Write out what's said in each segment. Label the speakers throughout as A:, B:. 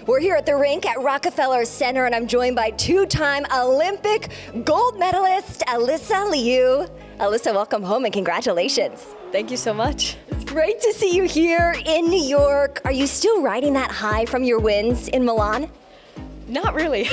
A: We're here at the rink at Rockefeller Center, and I'm joined by two-time Olympic gold medalist Alysa Liu. Alysa, welcome home and congratulations.
B: Thank you so much.
A: It's great to see you here in New York. Are you still riding that high from your wins in Milan?
B: Not really.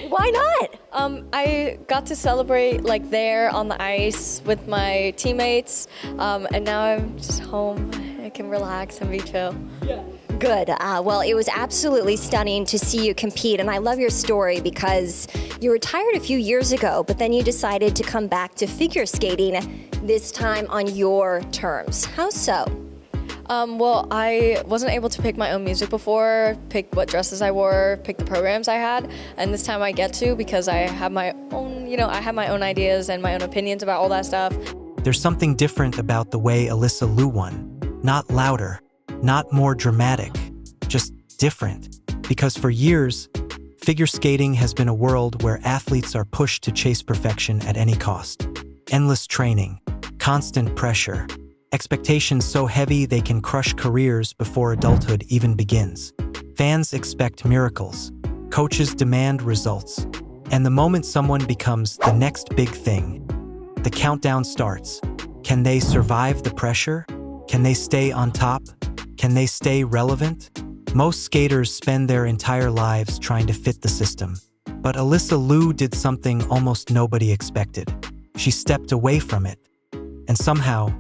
A: Why not?
B: I got to celebrate there on the ice with my teammates, and now I'm just home. I can relax and be chill.
A: Yeah. Good. Well, it was absolutely stunning to see you compete, and I love your story because you retired a few years ago, but then you decided to come back to figure skating, this time on your terms. How so?
B: Well, I wasn't able to pick my own music before, pick what dresses I wore, pick the programs I had, and this time I get to because I have my own, I have my own ideas and my own opinions about all that stuff.
C: There's something different about the way Alysa Liu won. Not louder, not more dramatic, just different. Because for years, figure skating has been a world where athletes are pushed to chase perfection at any cost. Endless training, constant pressure, expectations so heavy they can crush careers before adulthood even begins. Fans expect miracles, coaches demand results, and the moment someone becomes the next big thing, the countdown starts. Can they survive the pressure? Can they stay on top? Can they stay relevant? Most skaters spend their entire lives trying to fit the system. But Alysa Liu did something almost nobody expected. She stepped away from it. And somehow,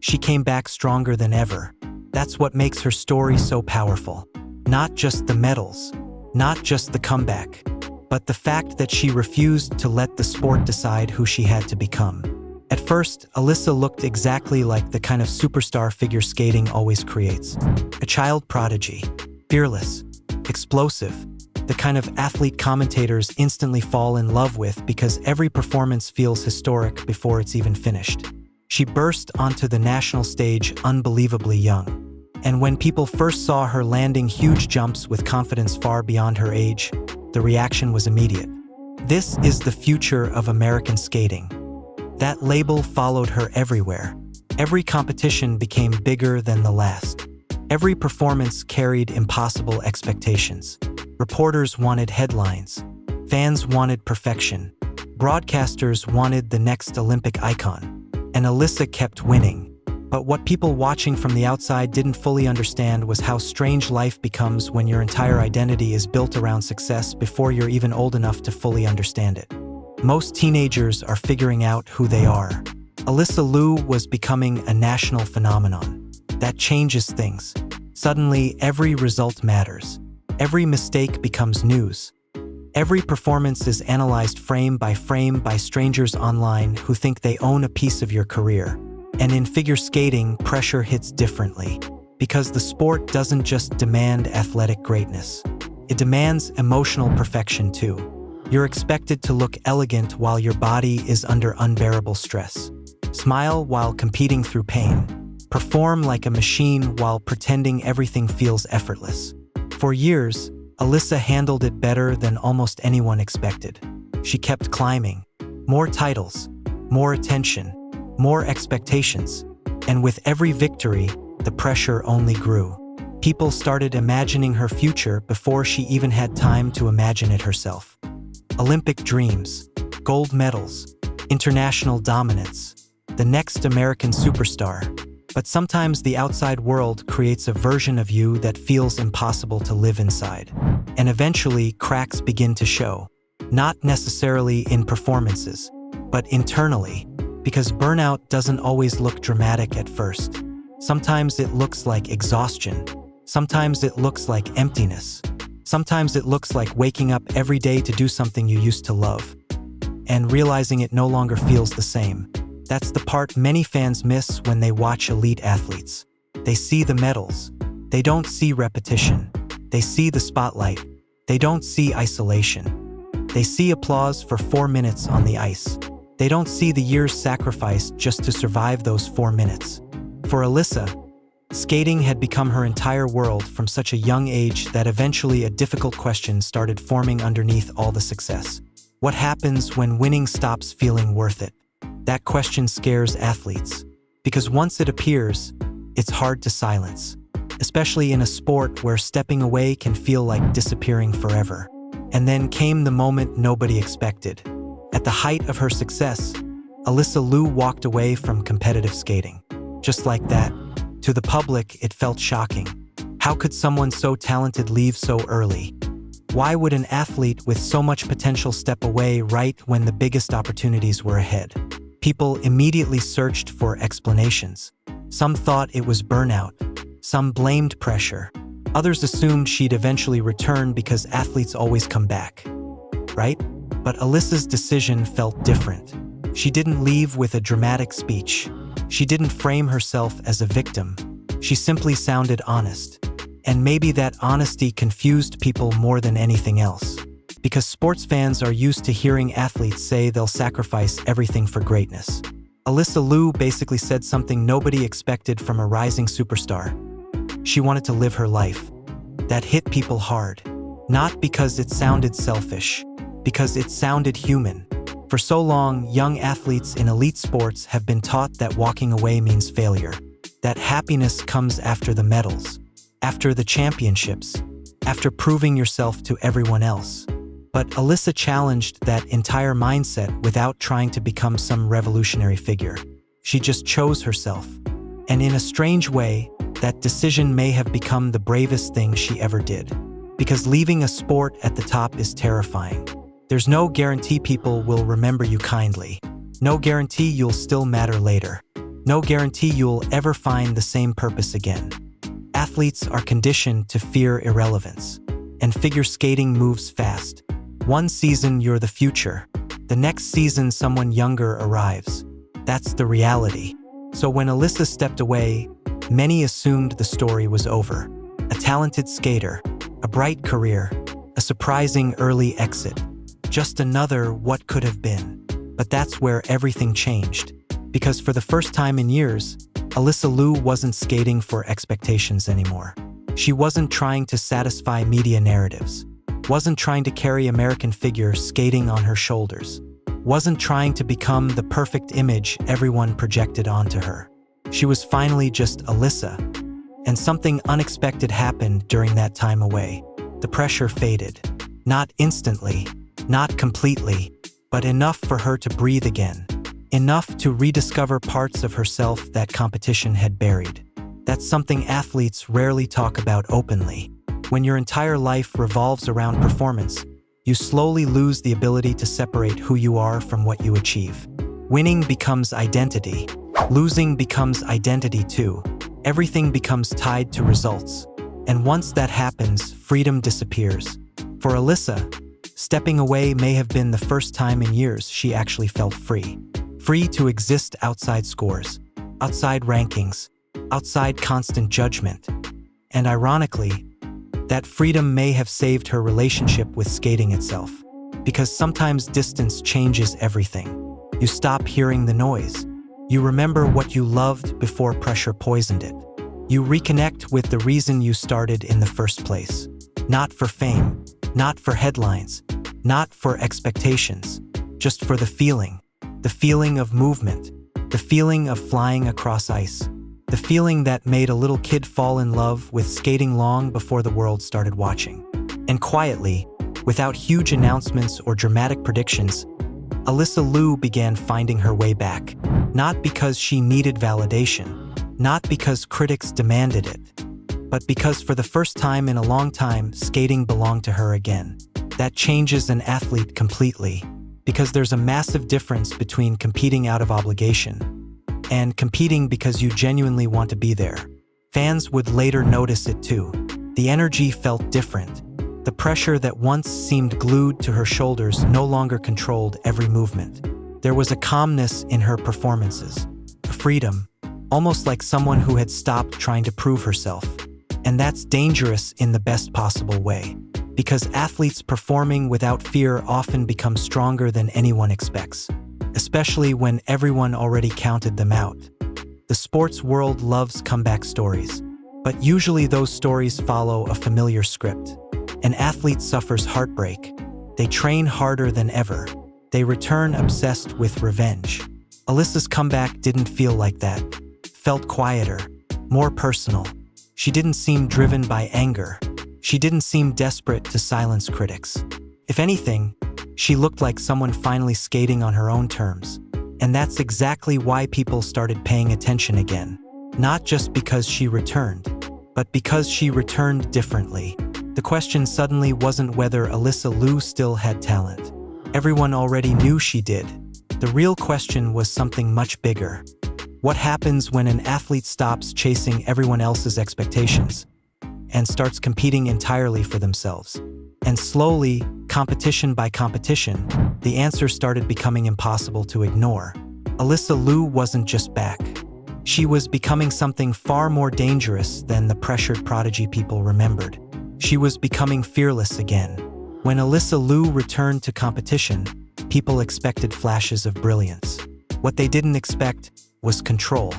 C: she came back stronger than ever. That's what makes her story so powerful. Not just the medals, not just the comeback, but the fact that she refused to let the sport decide who she had to become. At first, Alysa looked exactly like the kind of superstar figure skating always creates. A child prodigy, fearless, explosive, the kind of athlete commentators instantly fall in love with because every performance feels historic before it's even finished. She burst onto the national stage unbelievably young. And when people first saw her landing huge jumps with confidence far beyond her age, the reaction was immediate. This is the future of American skating. That label followed her everywhere. Every competition became bigger than the last. Every performance carried impossible expectations. Reporters wanted headlines. Fans wanted perfection. Broadcasters wanted the next Olympic icon. And Alysa kept winning. But what people watching from the outside didn't fully understand was how strange life becomes when your entire identity is built around success before you're even old enough to fully understand it. Most teenagers are figuring out who they are. Alysa Liu was becoming a national phenomenon. That changes things. Suddenly, every result matters. Every mistake becomes news. Every performance is analyzed frame by strangers online who think they own a piece of your career. And in figure skating, pressure hits differently. Because the sport doesn't just demand athletic greatness. It demands emotional perfection too. You're expected to look elegant while your body is under unbearable stress. Smile while competing through pain. Perform like a machine while pretending everything feels effortless. For years, Alysa handled it better than almost anyone expected. She kept climbing. More titles, more attention, more expectations. And with every victory, the pressure only grew. People started imagining her future before she even had time to imagine it herself. Olympic dreams, gold medals, international dominance, the next American superstar. But sometimes the outside world creates a version of you that feels impossible to live inside. And eventually, cracks begin to show. Not necessarily in performances, but internally. Because burnout doesn't always look dramatic at first. Sometimes it looks like exhaustion. Sometimes it looks like emptiness. Sometimes it looks like waking up every day to do something you used to love, and realizing it no longer feels the same. That's the part many fans miss when they watch elite athletes. They see the medals. They don't see repetition. They see the spotlight. They don't see isolation. They see applause for 4 minutes on the ice. They don't see the years sacrificed just to survive those 4 minutes. For Alysa, skating had become her entire world from such a young age that eventually a difficult question started forming underneath all the success. What happens when winning stops feeling worth it? That question scares athletes, because once it appears, it's hard to silence. especially in a sport where stepping away can feel like disappearing forever. And then came the moment nobody expected. At the height of her success, Alysa Liu walked away from competitive skating. Just like that, to the public, it felt shocking. How could someone so talented leave so early? Why would an athlete with so much potential step away right when the biggest opportunities were ahead? People immediately searched for explanations. Some thought it was burnout. Some blamed pressure. Others assumed she'd eventually return because athletes always come back. Right? But Alysa's decision felt different. She didn't leave with a dramatic speech. She didn't frame herself as a victim. She simply sounded honest. And maybe that honesty confused people more than anything else. Because sports fans are used to hearing athletes say they'll sacrifice everything for greatness. Alysa Liu basically said something nobody expected from a rising superstar. She wanted to live her life. That hit people hard. Not because it sounded selfish, because it sounded human. For so long, young athletes in elite sports have been taught that walking away means failure, that happiness comes after the medals, after the championships, after proving yourself to everyone else. But Alysa challenged that entire mindset without trying to become some revolutionary figure. She just chose herself. And in a strange way, that decision may have become the bravest thing she ever did. Because leaving a sport at the top is terrifying. There's no guarantee people will remember you kindly. No guarantee you'll still matter later. No guarantee you'll ever find the same purpose again. Athletes are conditioned to fear irrelevance. And figure skating moves fast. One season you're the future. The next season someone younger arrives. That's the reality. So when Alysa stepped away, many assumed the story was over. A talented skater, a bright career, a surprising early exit. Just another what could have been. But that's where everything changed. Because for the first time in years, Alysa Liu wasn't skating for expectations anymore. She wasn't trying to satisfy media narratives. Wasn't trying to carry American figure skating on her shoulders. Wasn't trying to become the perfect image everyone projected onto her. She was finally just Alysa. And something unexpected happened during that time away. The pressure faded. Not instantly, not completely, but enough for her to breathe again. Enough to rediscover parts of herself that competition had buried. That's something athletes rarely talk about openly. When your entire life revolves around performance, you slowly lose the ability to separate who you are from what you achieve. Winning becomes identity. Losing becomes identity too. Everything becomes tied to results. And once that happens, freedom disappears. For Alysa, stepping away may have been the first time in years she actually felt free. Free to exist outside scores, outside rankings, outside constant judgment. And ironically, that freedom may have saved her relationship with skating itself. Because sometimes distance changes everything. You stop hearing the noise. You remember what you loved before pressure poisoned it. You reconnect with the reason you started in the first place. Not for fame, not for headlines, not for expectations, just for the feeling of movement, the feeling of flying across ice, the feeling that made a little kid fall in love with skating long before the world started watching. And quietly, without huge announcements or dramatic predictions, Alysa Liu began finding her way back. Not because she needed validation, not because critics demanded it, but because for the first time in a long time, skating belonged to her again. That changes an athlete completely, because there's a massive difference between competing out of obligation and competing because you genuinely want to be there. Fans would later notice it too. The energy felt different. The pressure that once seemed glued to her shoulders no longer controlled every movement. There was a calmness in her performances, a freedom, almost like someone who had stopped trying to prove herself. And that's dangerous in the best possible way, because athletes performing without fear often become stronger than anyone expects, especially when everyone already counted them out. The sports world loves comeback stories, but usually those stories follow a familiar script. An athlete suffers heartbreak. They train harder than ever. They return obsessed with revenge. Alysa's comeback didn't feel like that. It felt quieter, more personal. She didn't seem driven by anger. She didn't seem desperate to silence critics. If anything, she looked like someone finally skating on her own terms. And that's exactly why people started paying attention again. Not just because she returned, but because she returned differently. The question suddenly wasn't whether Alysa Liu still had talent. Everyone already knew she did. The real question was something much bigger. What happens when an athlete stops chasing everyone else's expectations and starts competing entirely for themselves? And slowly, competition by competition, the answer started becoming impossible to ignore. Alysa Liu wasn't just back. She was becoming something far more dangerous than the pressured prodigy people remembered. She was becoming fearless again. When Alysa Liu returned to competition, people expected flashes of brilliance. What they didn't expect was control.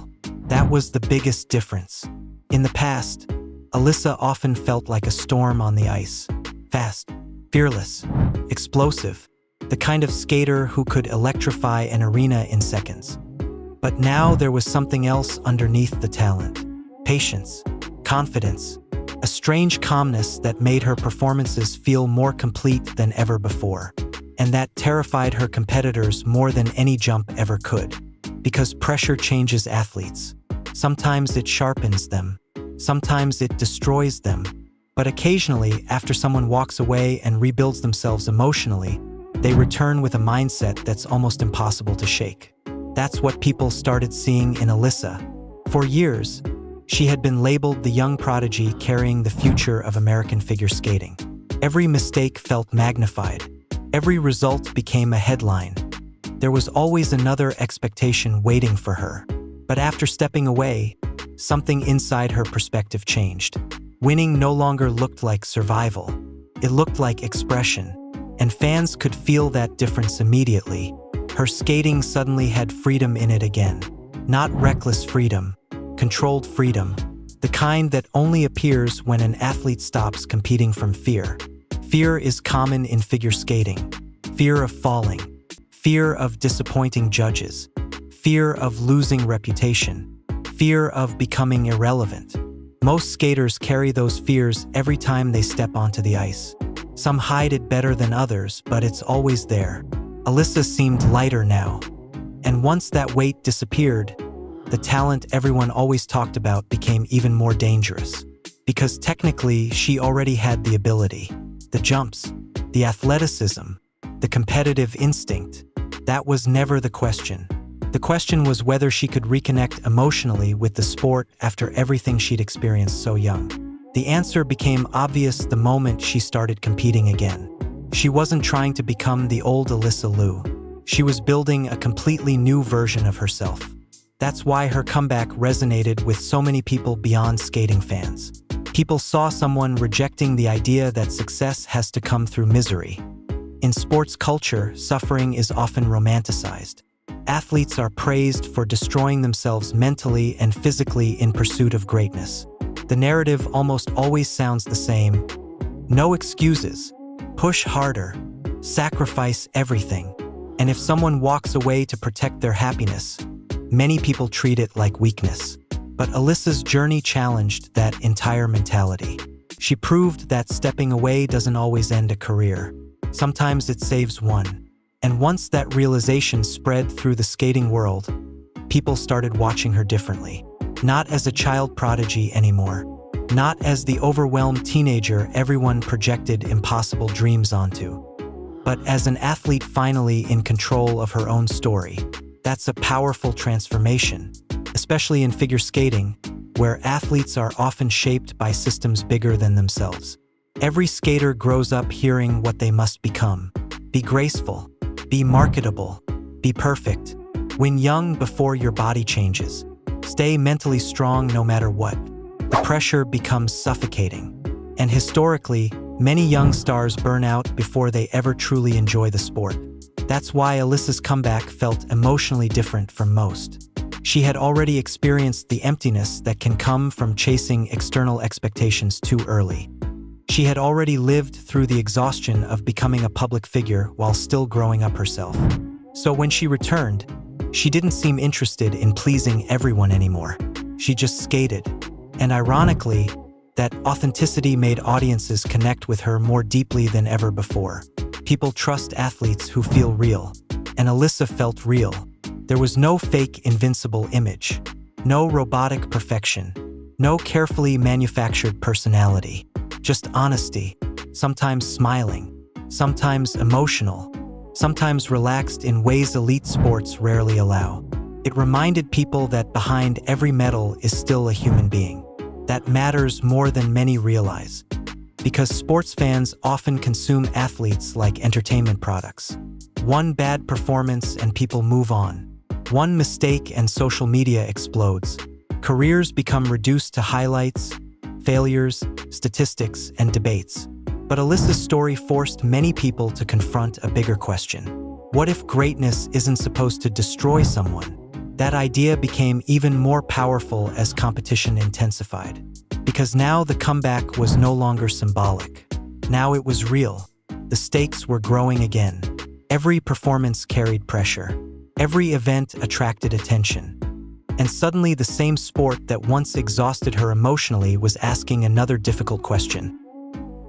C: That was the biggest difference. In the past, Alysa often felt like a storm on the ice. Fast, fearless, explosive, the kind of skater who could electrify an arena in seconds. But now there was something else underneath the talent. Patience, confidence, a strange calmness that made her performances feel more complete than ever before. And that terrified her competitors more than any jump ever could. Because pressure changes athletes. Sometimes it sharpens them. Sometimes it destroys them. But occasionally, after someone walks away and rebuilds themselves emotionally, they return with a mindset that's almost impossible to shake. That's what people started seeing in Alysa. For years, she had been labeled the young prodigy carrying the future of American figure skating. Every mistake felt magnified. Every result became a headline. There was always another expectation waiting for her. But after stepping away, something inside her perspective changed. Winning no longer looked like survival. It looked like expression. And fans could feel that difference immediately. Her skating suddenly had freedom in it again. Not reckless freedom, controlled freedom. The kind that only appears when an athlete stops competing from fear. Fear is common in figure skating. Fear of falling. Fear of disappointing judges. Fear of losing reputation. Fear of becoming irrelevant. Most skaters carry those fears every time they step onto the ice. Some hide it better than others, but it's always there. Alysa seemed lighter now. And once that weight disappeared, the talent everyone always talked about became even more dangerous. Because technically, she already had the ability. The jumps, the athleticism, the competitive instinct. That was never the question. The question was whether she could reconnect emotionally with the sport after everything she'd experienced so young. The answer became obvious the moment she started competing again. She wasn't trying to become the old Alysa Liu. She was building a completely new version of herself. That's why her comeback resonated with so many people beyond skating fans. People saw someone rejecting the idea that success has to come through misery. In sports culture, suffering is often romanticized. Athletes are praised for destroying themselves mentally and physically in pursuit of greatness. The narrative almost always sounds the same. No excuses. Push harder. Sacrifice everything. And if someone walks away to protect their happiness, many people treat it like weakness. But Alysa's journey challenged that entire mentality. She proved that stepping away doesn't always end a career. Sometimes it saves one. And once that realization spread through the skating world, people started watching her differently. Not as a child prodigy anymore. Not as the overwhelmed teenager everyone projected impossible dreams onto. But as an athlete finally in control of her own story. That's a powerful transformation, especially in figure skating, where athletes are often shaped by systems bigger than themselves. Every skater grows up hearing what they must become. Be graceful. Be marketable. Be perfect. Win young before your body changes. Stay mentally strong no matter what. The pressure becomes suffocating. And historically, many young stars burn out before they ever truly enjoy the sport. That's why Alysa's comeback felt emotionally different from most. She had already experienced the emptiness that can come from chasing external expectations too early. She had already lived through the exhaustion of becoming a public figure while still growing up herself. So when she returned, she didn't seem interested in pleasing everyone anymore. She just skated. And ironically, that authenticity made audiences connect with her more deeply than ever before. People trust athletes who feel real, and Alysa felt real. There was no fake invincible image, no robotic perfection, no carefully manufactured personality, just honesty, sometimes smiling, sometimes emotional, sometimes relaxed in ways elite sports rarely allow. It reminded people that behind every medal is still a human being. That matters more than many realize, because sports fans often consume athletes like entertainment products. One bad performance and people move on. One mistake and social media explodes. Careers become reduced to highlights, failures, statistics, and debates. But Alysa's story forced many people to confront a bigger question. What if greatness isn't supposed to destroy someone? That idea became even more powerful as competition intensified. Because now the comeback was no longer symbolic. Now it was real. The stakes were growing again. Every performance carried pressure. Every event attracted attention. And suddenly the same sport that once exhausted her emotionally was asking another difficult question.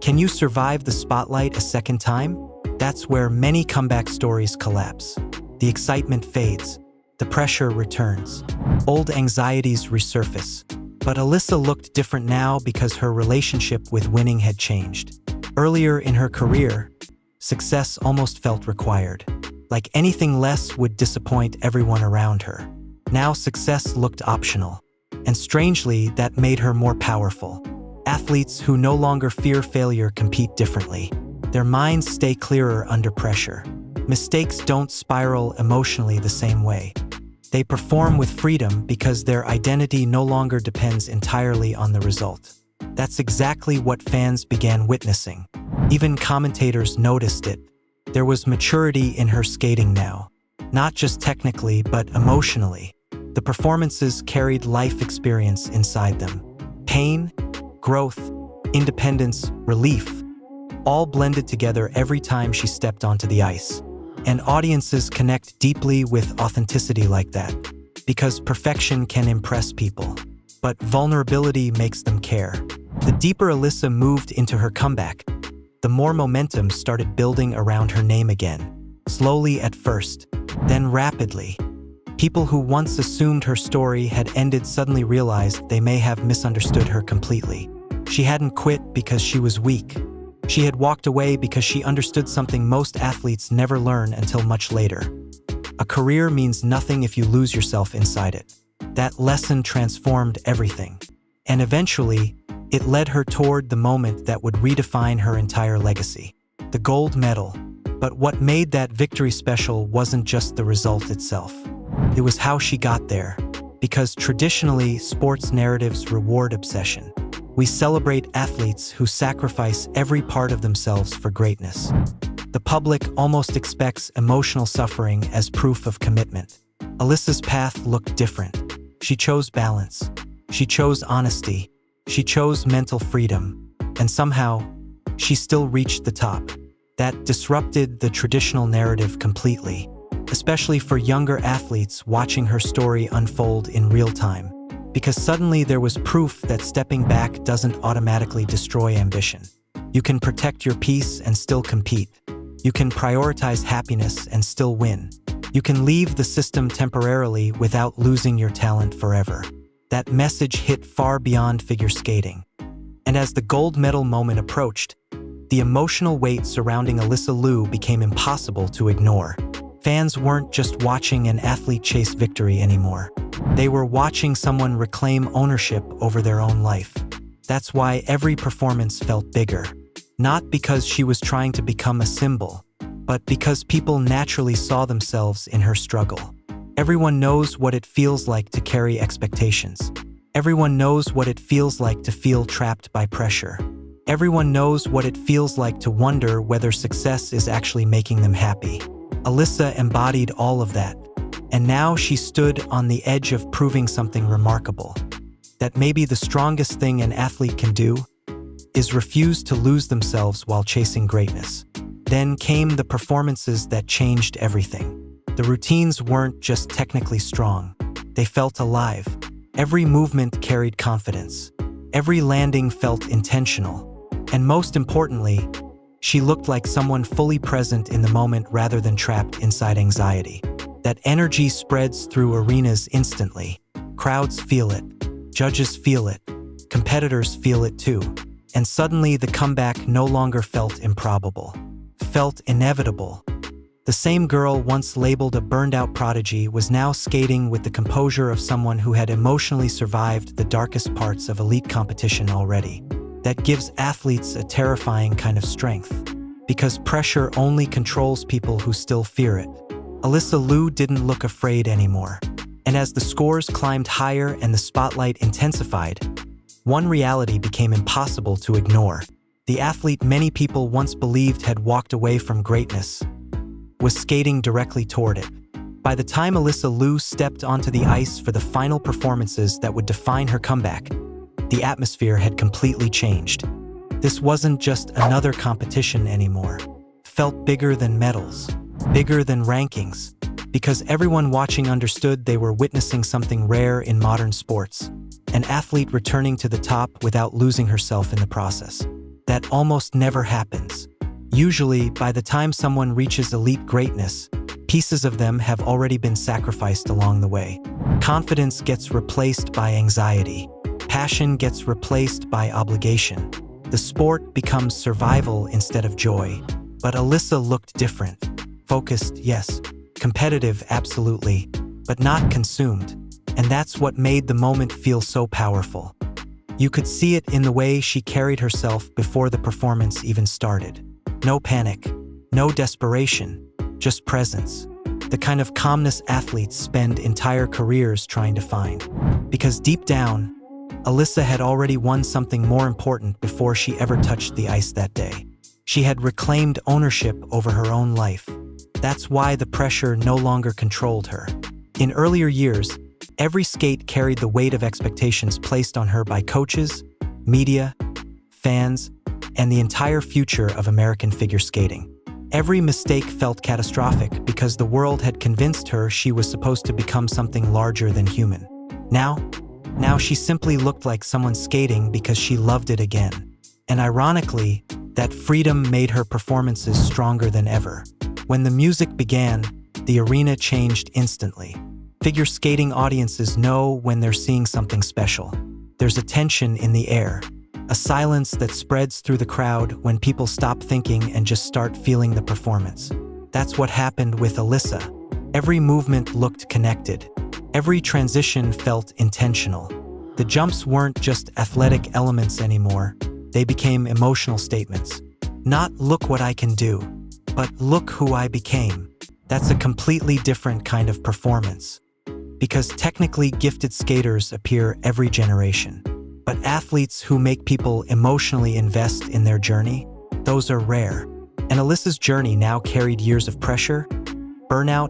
C: Can you survive the spotlight a second time? That's where many comeback stories collapse. The excitement fades. The pressure returns. Old anxieties resurface. But Alysa looked different now because her relationship with winning had changed. Earlier in her career, success almost felt required. Like anything less would disappoint everyone around her. Now success looked optional. And strangely, that made her more powerful. Athletes who no longer fear failure compete differently. Their minds stay clearer under pressure. Mistakes don't spiral emotionally the same way. They perform with freedom because their identity no longer depends entirely on the result. That's exactly what fans began witnessing. Even commentators noticed it. There was maturity in her skating now. Not just technically, but emotionally. The performances carried life experience inside them. Pain, growth, independence, relief, all blended together every time she stepped onto the ice. And audiences connect deeply with authenticity like that, because perfection can impress people, but vulnerability makes them care. The deeper Alysa moved into her comeback, the more momentum started building around her name again. Slowly at first, then rapidly. People who once assumed her story had ended suddenly realized they may have misunderstood her completely. She hadn't quit because she was weak. She had walked away because she understood something most athletes never learn until much later. A career means nothing if you lose yourself inside it. That lesson transformed everything. And eventually, it led her toward the moment that would redefine her entire legacy. The gold medal. But what made that victory special wasn't just the result itself. It was how she got there. Because traditionally, sports narratives reward obsession. We celebrate athletes who sacrifice every part of themselves for greatness. The public almost expects emotional suffering as proof of commitment. Alysa's path looked different. She chose balance. She chose honesty. She chose mental freedom. And somehow, she still reached the top. That disrupted the traditional narrative completely, especially for younger athletes watching her story unfold in real time. Because suddenly there was proof that stepping back doesn't automatically destroy ambition. You can protect your peace and still compete. You can prioritize happiness and still win. You can leave the system temporarily without losing your talent forever. That message hit far beyond figure skating. And as the gold medal moment approached, the emotional weight surrounding Alysa Liu became impossible to ignore. Fans weren't just watching an athlete chase victory anymore. They were watching someone reclaim ownership over their own life. That's why every performance felt bigger. Not because she was trying to become a symbol, but because people naturally saw themselves in her struggle. Everyone knows what it feels like to carry expectations. Everyone knows what it feels like to feel trapped by pressure. Everyone knows what it feels like to wonder whether success is actually making them happy. Alysa embodied all of that. And now she stood on the edge of proving something remarkable. That maybe the strongest thing an athlete can do is refuse to lose themselves while chasing greatness. Then came the performances that changed everything. The routines weren't just technically strong. They felt alive. Every movement carried confidence. Every landing felt intentional. And most importantly, she looked like someone fully present in the moment rather than trapped inside anxiety. That energy spreads through arenas instantly. Crowds feel it, judges feel it, competitors feel it too. And suddenly the comeback no longer felt improbable, felt inevitable. The same girl once labeled a burned-out prodigy was now skating with the composure of someone who had emotionally survived the darkest parts of elite competition already. That gives athletes a terrifying kind of strength, because pressure only controls people who still fear it. Alysa Liu didn't look afraid anymore. And as the scores climbed higher and the spotlight intensified, one reality became impossible to ignore. The athlete many people once believed had walked away from greatness was skating directly toward it. By the time Alysa Liu stepped onto the ice for the final performances that would define her comeback, the atmosphere had completely changed. This wasn't just another competition anymore. It felt bigger than medals, bigger than rankings, because everyone watching understood they were witnessing something rare in modern sports, an athlete returning to the top without losing herself in the process. That almost never happens. Usually, by the time someone reaches elite greatness, pieces of them have already been sacrificed along the way. Confidence gets replaced by anxiety. Passion gets replaced by obligation. The sport becomes survival instead of joy. But Alysa looked different. Focused, yes. Competitive, absolutely. But not consumed. And that's what made the moment feel so powerful. You could see it in the way she carried herself before the performance even started. No panic, no desperation, just presence. The kind of calmness athletes spend entire careers trying to find. Because deep down, Alysa had already won something more important before she ever touched the ice that day. She had reclaimed ownership over her own life. That's why the pressure no longer controlled her. In earlier years, every skate carried the weight of expectations placed on her by coaches, media, fans, and the entire future of American figure skating. Every mistake felt catastrophic because the world had convinced her she was supposed to become something larger than human. Now she simply looked like someone skating because she loved it again. And ironically, that freedom made her performances stronger than ever. When the music began, the arena changed instantly. Figure skating audiences know when they're seeing something special. There's a tension in the air. A silence that spreads through the crowd when people stop thinking and just start feeling the performance. That's what happened with Alysa. Every movement looked connected. Every transition felt intentional. The jumps weren't just athletic elements anymore. They became emotional statements. Not "look what I can do," but "look who I became." That's a completely different kind of performance. Because technically gifted skaters appear every generation. But athletes who make people emotionally invest in their journey, those are rare. And Alysa's journey now carried years of pressure, burnout,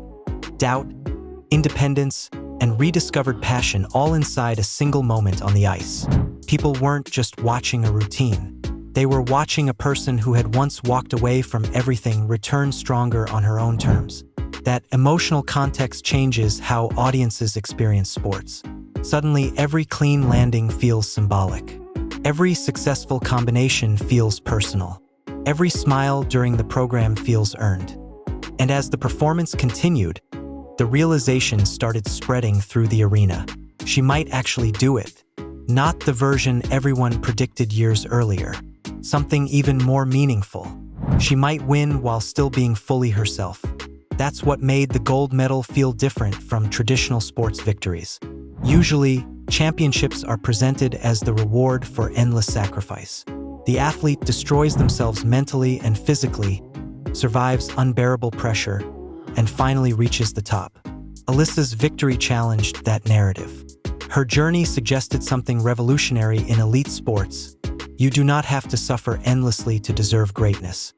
C: doubt, independence, and rediscovered passion all inside a single moment on the ice. People weren't just watching a routine. They were watching a person who had once walked away from everything return stronger on her own terms. That emotional context changes how audiences experience sports. Suddenly, every clean landing feels symbolic. Every successful combination feels personal. Every smile during the program feels earned. And as the performance continued, the realization started spreading through the arena. She might actually do it. Not the version everyone predicted years earlier. Something even more meaningful. She might win while still being fully herself. That's what made the gold medal feel different from traditional sports victories. Usually, championships are presented as the reward for endless sacrifice. The athlete destroys themselves mentally and physically, survives unbearable pressure, and finally reaches the top. Alysa's victory challenged that narrative. Her journey suggested something revolutionary in elite sports. You do not have to suffer endlessly to deserve greatness.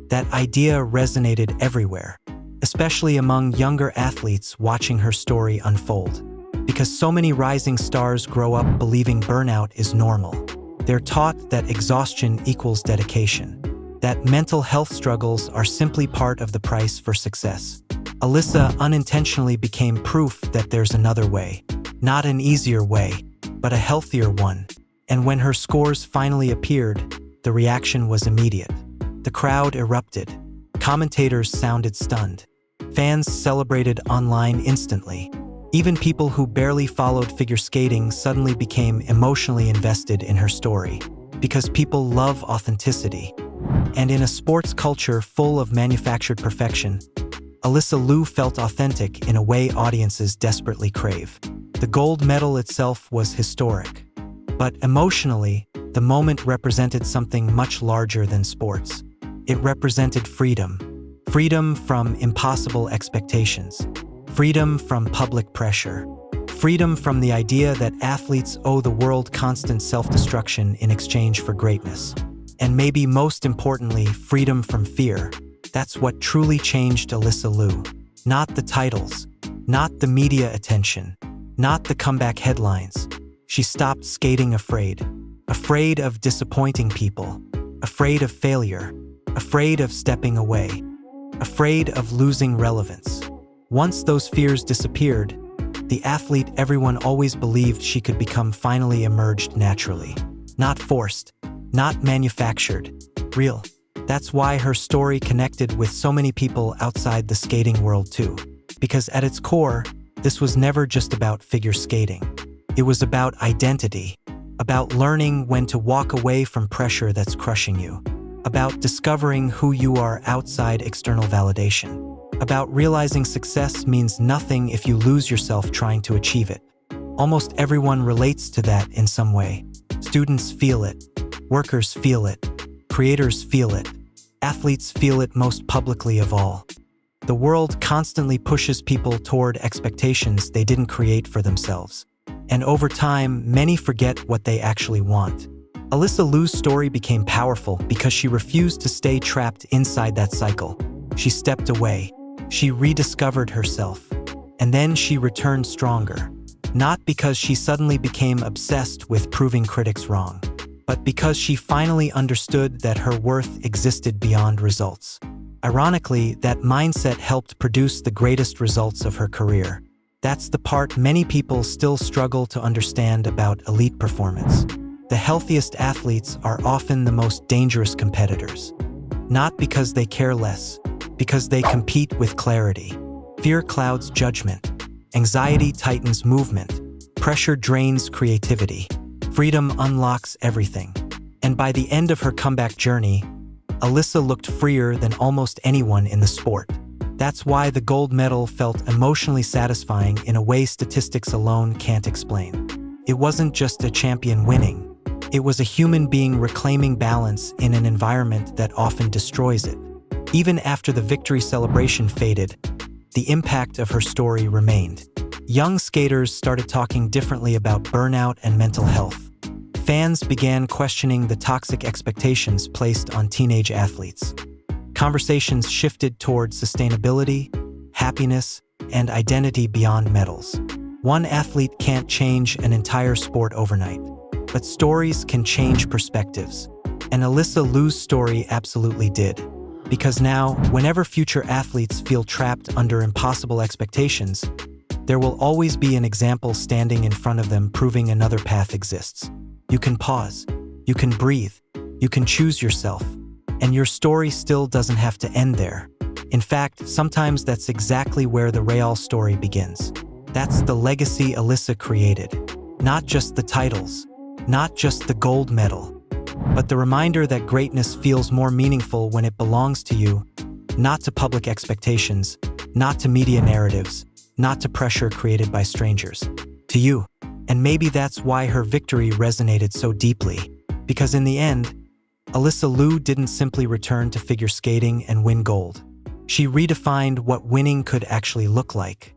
C: That idea resonated everywhere, especially among younger athletes watching her story unfold. Because so many rising stars grow up believing burnout is normal. They're taught that exhaustion equals dedication, that mental health struggles are simply part of the price for success. Alysa unintentionally became proof that there's another way. Not an easier way, but a healthier one. And when her scores finally appeared, the reaction was immediate. The crowd erupted. Commentators sounded stunned. Fans celebrated online instantly. Even people who barely followed figure skating suddenly became emotionally invested in her story, because people love authenticity. And in a sports culture full of manufactured perfection, Alysa Liu felt authentic in a way audiences desperately crave. The gold medal itself was historic. But emotionally, the moment represented something much larger than sports. It represented freedom. Freedom from impossible expectations. Freedom from public pressure. Freedom from the idea that athletes owe the world constant self-destruction in exchange for greatness. And maybe most importantly, freedom from fear. That's what truly changed Alysa Liu. Not the titles, not the media attention, not the comeback headlines. She stopped skating afraid. Afraid of disappointing people. Afraid of failure. Afraid of stepping away. Afraid of losing relevance. Once those fears disappeared, the athlete everyone always believed she could become finally emerged naturally. Not forced, not manufactured, real. That's why her story connected with so many people outside the skating world too. Because at its core, this was never just about figure skating. It was about identity, about learning when to walk away from pressure that's crushing you, about discovering who you are outside external validation. About realizing success means nothing if you lose yourself trying to achieve it. Almost everyone relates to that in some way. Students feel it. Workers feel it. Creators feel it. Athletes feel it most publicly of all. The world constantly pushes people toward expectations they didn't create for themselves. And over time, many forget what they actually want. Alysa Liu's story became powerful because she refused to stay trapped inside that cycle. She stepped away. She rediscovered herself, and then she returned stronger. Not because she suddenly became obsessed with proving critics wrong, but because she finally understood that her worth existed beyond results. Ironically, that mindset helped produce the greatest results of her career. That's the part many people still struggle to understand about elite performance. The healthiest athletes are often the most dangerous competitors. Not because they care less, because they compete with clarity. Fear clouds judgment. Anxiety tightens movement. Pressure drains creativity. Freedom unlocks everything. And by the end of her comeback journey, Alysa looked freer than almost anyone in the sport. That's why the gold medal felt emotionally satisfying in a way statistics alone can't explain. It wasn't just a champion winning. It was a human being reclaiming balance in an environment that often destroys it. Even after the victory celebration faded, the impact of her story remained. Young skaters started talking differently about burnout and mental health. Fans began questioning the toxic expectations placed on teenage athletes. Conversations shifted toward sustainability, happiness, and identity beyond medals. One athlete can't change an entire sport overnight, but stories can change perspectives. And Alysa Liu's story absolutely did. Because now, whenever future athletes feel trapped under impossible expectations, there will always be an example standing in front of them proving another path exists. You can pause, you can breathe, you can choose yourself, and your story still doesn't have to end there. In fact, sometimes that's exactly where the real story begins. That's the legacy Alysa created. Not just the titles, not just the gold medal, but the reminder that greatness feels more meaningful when it belongs to you, not to public expectations, not to media narratives, not to pressure created by strangers. To you. And maybe that's why her victory resonated so deeply. Because in the end, Alysa Liu didn't simply return to figure skating and win gold. She redefined what winning could actually look like.